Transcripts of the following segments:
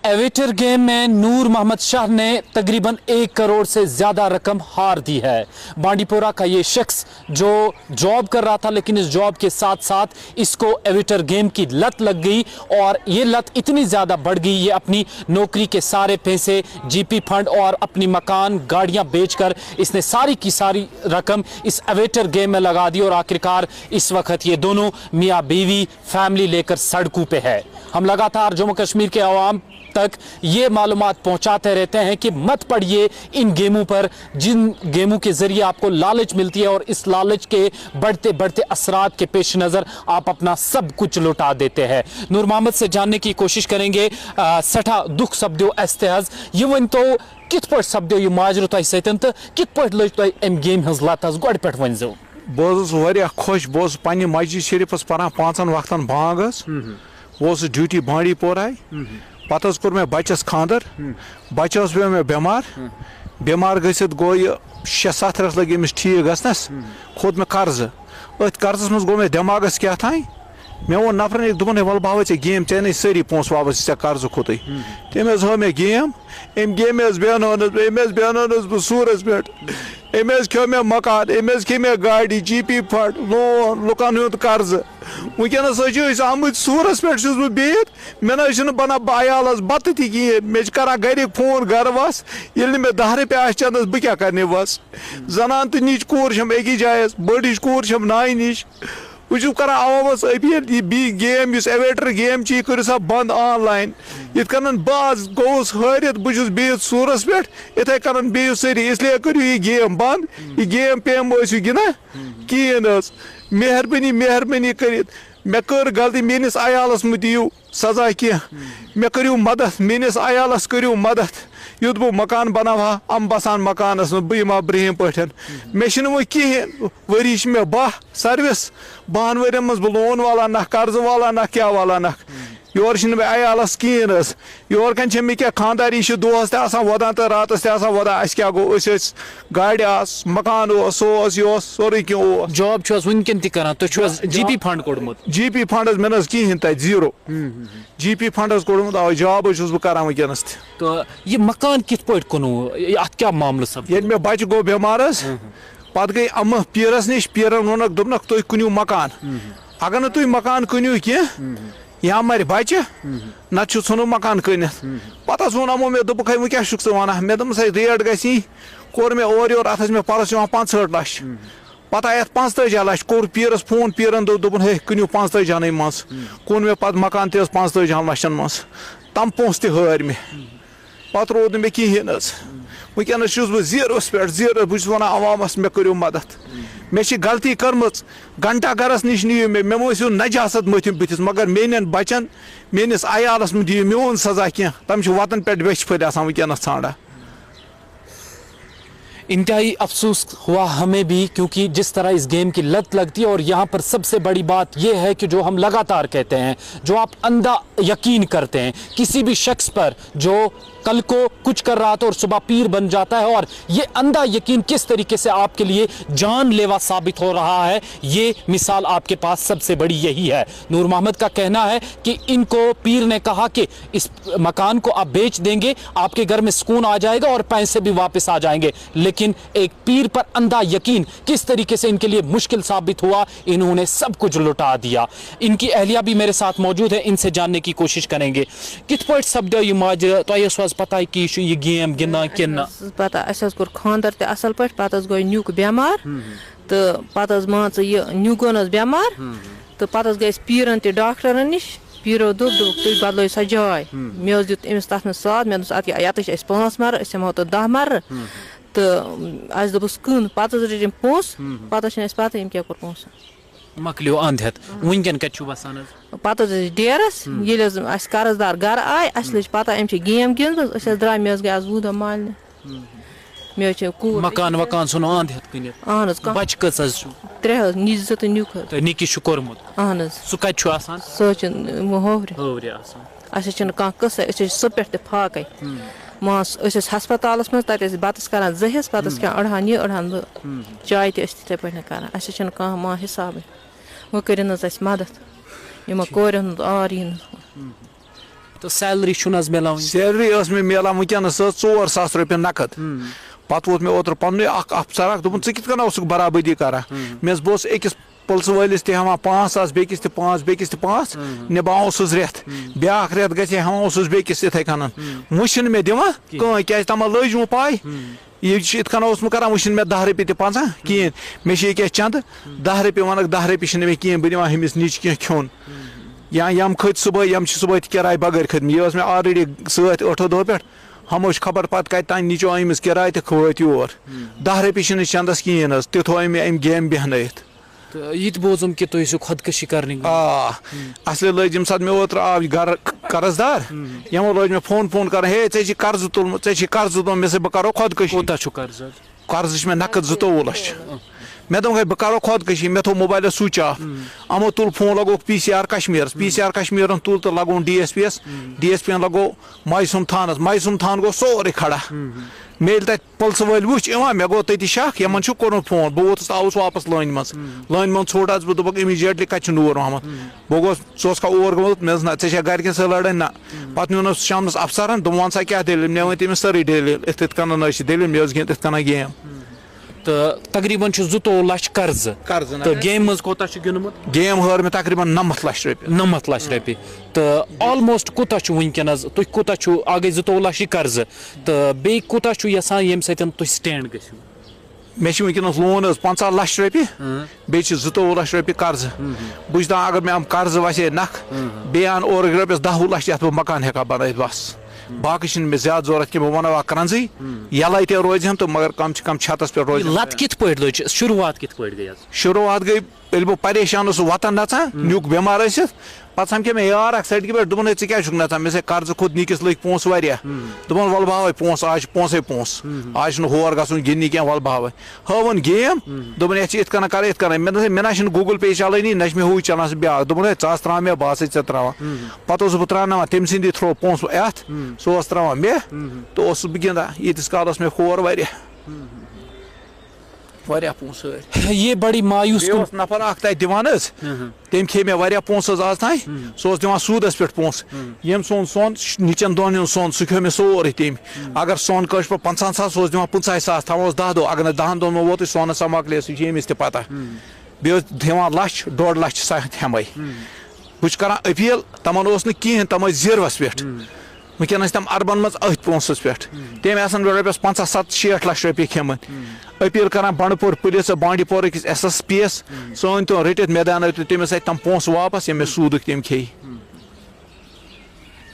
एविटर game में नूर मोहम्मद शाह ने तकरीबन 1 करोड़ से ज़्यादा रकम हार दी है। बांडीपोरा का ये शख्स जो जॉब कर रहा था, लेकिन इस जॉब के साथ साथ इसको एविटर गेम की लत लग गई और ये लत इतनी ज़्यादा बढ़ गई, ये अपनी नौकरी के सारे पैसे, जीपी फंड और अपनी मकान, गाड़ियाँ बेचकर इसने सारी की सारी रकम इस एविटर गेम में लगा दी और आखिरकार इस वक्त ये दोनों मियाँ बीवी फैमिली लेकर सड़कों पे है। हम लगातार जम्मू कश्मीर के अवाम तक ये मालूमात पहुंचाते रहते हैं कि मत पड़िए इन गेमों पर, जिन गेमों के जरिए आपको लालच मिलती है और इस लालच के बढ़ते बढ़ते असरात के पेश नज़र आप अपना सब कुछ लुटा देते हैं। नूर मोहम्मद से जानने की कोशिश करेंगे। सठा दुख सपदो एस्तेहज ये वन तो कित पट सपदो ये माजर तय सतन तो कित पट लज तय एम गेम हज लत गोड़ पे वनजो। बस वारिया खुश, बस पन्ने मस्जिद शरीफस परान 5 वक्तन बांग वो ड्यूटी बांडी पोराय पत कोर मे बचस खानदर, बच्चे पे मे बेमार गसित गो ये 6-7 रस लगे अमिस ठीक गसनस, खोद मे कर्ज, अथ कर्जस मज गो मे दिमागस क्या थाई, मे वो नफरन एक दोपन वल बह चे गेम चे न सारी पोस वापस चे कर्ज खोत तम हा मे गेम, अम गेम बेहनस बह सूरस पे, अम खो मे मकान, अम खे मे गाड़ी, जीपी फंड, लोन, लुकन हुंद कर्ज, वनकस आमुत सूरस पे बह बिहित, मे ना बना अयालस बत तह मे कर घर फोन घर वस, ये मे 10 रुपये चंदस बह क्या करने वस, जनान तो नीच कोर अकी जाए, बड़ कोर नाय निश, वो कर आवामस अपील गेम एवेटर गेम यह करो सा बंद ऑनलाइन, इत कन बज गोस हरित बह बिहित सूरस पे इथे कन बिहु सारी, इसलिए करो यह गेम बंद, यह गेम पेम गिना कहें, मेहरबानी मेहरबानी कर मे कर गलती, मेनिस अयालस मत दियो सजा कह, मे करो मदद, मेनिस अयालस करो मदद, युत बह मकान बनावा अम बसान मकानस मे बह ब्रहम पे, मे वो कहें वरी मे 12 सर्विस, 12 वरियन मज बह लोन वाला ना कर्ज वाला ना क्या वाला ना, योर मे अयालस कहें, योर कन मे क्या खानदारी दोस तदान तो रातस तदान अस क्या गो गाड़ मकान सो सोरे कह जॉब वनकन तक जीपी फंड कोड़मुत, जीपी फंड मे ना कहें तक 0 जीपी फंड कोड़मुत, जॉब बह करान वनकस। तो ये मकान कित पे कुनू, अत क्या मामल सब? ये मे बच्चे गो बेमार पत गई अम पीरस नश, पीरन वोनक दोपनक तुम कुनियो मकान, अगर तुम मकान कुनियो कह या मर बच्चे ना नो मकान कनित, पत वोनमो मे दोपक वो क्या वन, मे दस रेट गई, कोर मे और योर अत मे परस 65 लक्ष, पत आय 45 लक्ष, कोर पीरस फोन, पीरन दोपन हे कुनियो 45 मज, कुन मे पत मकान तह 45 लक्षन मज, तम पोस तहर मे, पत रोद मे कहें वनकस बह 0 पे 0, बस वन अवामस मे करो मदद, मे गलती कर्म घंटा गरस नश नीय मे मो नजासत मथिम बुथिस, मगर मेन बचन मेनिस अयालस मे दियो मोन सजा कह, तम वतन पे वेछ फर वनकस ाड़ा। इंतहाई अफसोस हुआ हमें भी, क्योंकि जिस तरह इस गेम की लत लगती है, और यहाँ पर सबसे बड़ी बात यह है कि जो हम लगातार कहते हैं, जो आप अंधा यकीन करते हैं किसी भी शख्स पर जो कल को कुछ कर रहा था और सुबह पीर बन जाता है, और ये अंधा यकीन किस तरीके से आपके लिए जानलेवा साबित हो रहा है, ये मिसाल आपके पास सबसे बड़ी यही है। नूर मोहम्मद का कहना है कि इनको पीर ने कहा कि इस मकान को आप बेच देंगे, आपके घर में सुकून आ जाएगा और पैसे भी वापस आ जाएंगे, लेकिन एक पीर पर अंधा यकीन किस तरीके से इनके लिए मुश्किल साबित हुआ, इन्होंने सब कुछ लुटा दिया। इनकी अहलिया भी मेरे साथ मौजूद है, इनसे जानने की कोशिश करेंगे कित पे सपदो यह माजरा, तो पता कि यह गेम गिंदा कि पता कोर खानदर ते असल पे, पत गो न्यूक बेमार, तो पत मान यह न्यू गोनस बेमार, तो पत गई पीरन ते डॉक्टरन निश, पीरो दोप तुम बदलो सा जाय, मे दुत अमिस तथ मे साथ, मे दोस अत 5 मर, अस हमो तो 10 मर, तो अस दोपस कन, पत रटम पोस, पत पता अम क्या कोर पोस मकलियो अंधत वनकन कत बसान, पत डेरस ये कर्जदार घर आय, अस लज पता अम गेम गिंद, द्राय मे गई आज 2 दह मालने, मे मकान वकान सुनो अंधत कनित, अहन बच कस 3 निज 2 न्यूक तो निकी कोरमुत, अहन सह कत आसान, सह होवरे अस कस सो पे फाक मास हस्पताल मज तक बतस कर जहिस, पत अड़हान यह अड़हान बह चाय तथे पे कर, अस मां हिसाब, वो कर मदद, यम कोर आर यह तो सैलरी छुनस मिलान सैलरी मे मिलान वनकस 4,000 रुपये नकद पत वोत मे ओतर पन्ने अफसर दोपन ज कित बराबरी करा मे बस अकिस पुलिस वलिस ते हवान 5,000 बेकिस ते 5 बेकिस ते 5 निभाओ रेत ब्या रेत ग हवान बेकिस इथे कन वुशन मे दिवान कह क्या तम लज वो पाई ये करान वुशन मे 10 रुपये ते 50 कहें मे चंद 10 रुपये वनक 10 रुपये मे कहें बह दिवान हमिस निच कह खोन या यम खत सुबह यम सुबह किराए बगैर खत्म ये मे ऑलरेडी सत 8 दो पे हम खबर पत कत नीचो अमिस किराए तो खत योर 10 रुपये चंदस कहें ते थो मे अम गेम बहन तो ये बोजम कि तुम खुदकशी करने असली लज यम सात मे ओतर आव घर कर्जदार यमो लज मे फोन कर हे चे कर्ज तुलमुत चे कर्ज तुल मे बह करो खुदकशी कर्ज मे नकद 2 लक्ष मे दोप बह करो खुदकशी मे थो मोबाइल स्विच ऑफ अमो तुल फोन लगो PCR कश्मीर तुल तो लगो DSP लगो मायसूम थान गो सोरे खड़ा मे तक पुलिस वल वुच मे गो तति शक यमन कोर फोन बह वोतस आउस वापस लाइन मन छोड़ बह दोप इमीजिएटली कत नूर महमद बह गो सोस ओर गोमुत मे ना चे घर स लड़ाई ना पत मे शाम अफसरन तुम वन सा क्या दलील मे वन तमिस सारी दलील इत कन दलील मे गिंद इत कन गेम तो तकरीबन 2 लाख कर्ज तो गेम मज कोता गिनमुत गेम हर मे तकरीबन 9 लाख रुपये 9 लाख रुपये तो ऑलमोस्ट कोता वनकस तुम कोता आ गई 2 लाख कर्ज तो बे कोता यसान ये तुम स्टैंड गो मे वनकस लोन 50 लाख रुपये बे 2 लाख रुपये कर्ज बुझ दा अगर मे कर्ज वसे नख बे अन और रपस 10 लाख ये मकान हेका बन बस बाकी मे ज्यादा जरूरत बह वन क्रंज यल ते रोज हम तो मगर कम से कम छतस पे रोज लत कित लज शुरुआत कित गई शुरुआत गई बह परेशान वतन नचान न्यूक बेमार पत समखे मे यार सड़क पे दोपन क्या नचान मे कर्ज खुद निकिस लग पोस दोपन वल बहावे पोस आज पोस आज होर गन गिन क्या वल बहावे हवन गेम दोपन ये कर मे ना गूगल पे चलानी ना मे हूँ चलान ब्या दोपन च त्रा मे बह े त्रा पत बह त्रा तम सद थ्रो पोस अत सह त्रा मे तो बह गिंदा यीतिस कालस मे होर पोस ये बड़ी मायूस नफर दिवान तम खे मे पोस आज तान सह दिवान सूदस पे पोस यम सोन निचन दोन सोन सह खो मे सोरे तम अगर सोन कश पे 50,000 सह दिवान 50,000 थो 10 दो अगर 10 दोन में वोत सोन मकल सह अमिस पता बे दिवान 1.5 लाख सत हम बह कर अपील तमन कहें तम जीरवस पे वनकस तम अरबन मज अथ पोसस पे तम रपस 50-60 लाख रुपये खेम अपील कर बंडपुर पुलिस बांडी पोर किस SSP सन तो रटित मैदान तमिस तम पोस वापस ये मे सूद तम खे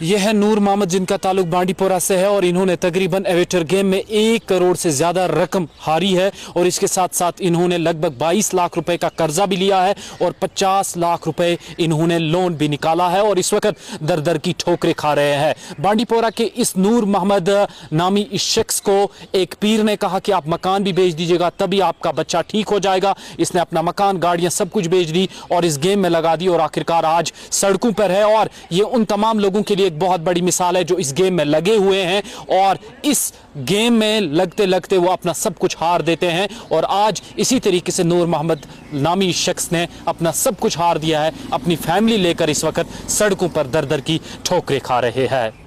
यह है नूर मोहम्मद जिनका ताल्लुक बांडीपोरा से है और इन्होंने तकरीबन एवेटर गेम में 1 करोड़ से ज़्यादा रकम हारी है और इसके साथ साथ इन्होंने लगभग 22 लाख रुपए का कर्जा भी लिया है और 50 लाख रुपए इन्होंने लोन भी निकाला है और इस वक्त दर दर की ठोकरें खा रहे हैं। बांडीपोरा के इस नूर मोहम्मद नामी इस शख्स को एक पीर ने कहा कि आप मकान भी बेच दीजिएगा तभी आपका बच्चा ठीक हो जाएगा। इसने अपना मकान, गाड़ियाँ सब कुछ बेच दी और इस गेम में लगा दी और आखिरकार आज सड़कों पर है। और ये उन तमाम लोगों के लिए एक बहुत बड़ी मिसाल है जो इस गेम में लगे हुए हैं और इस गेम में लगते लगते वो अपना सब कुछ हार देते हैं और आज इसी तरीके से नूर मोहम्मद नामी शख्स ने अपना सब कुछ हार दिया है, अपनी फैमिली लेकर इस वक्त सड़कों पर दर दर की ठोकरें खा रहे हैं।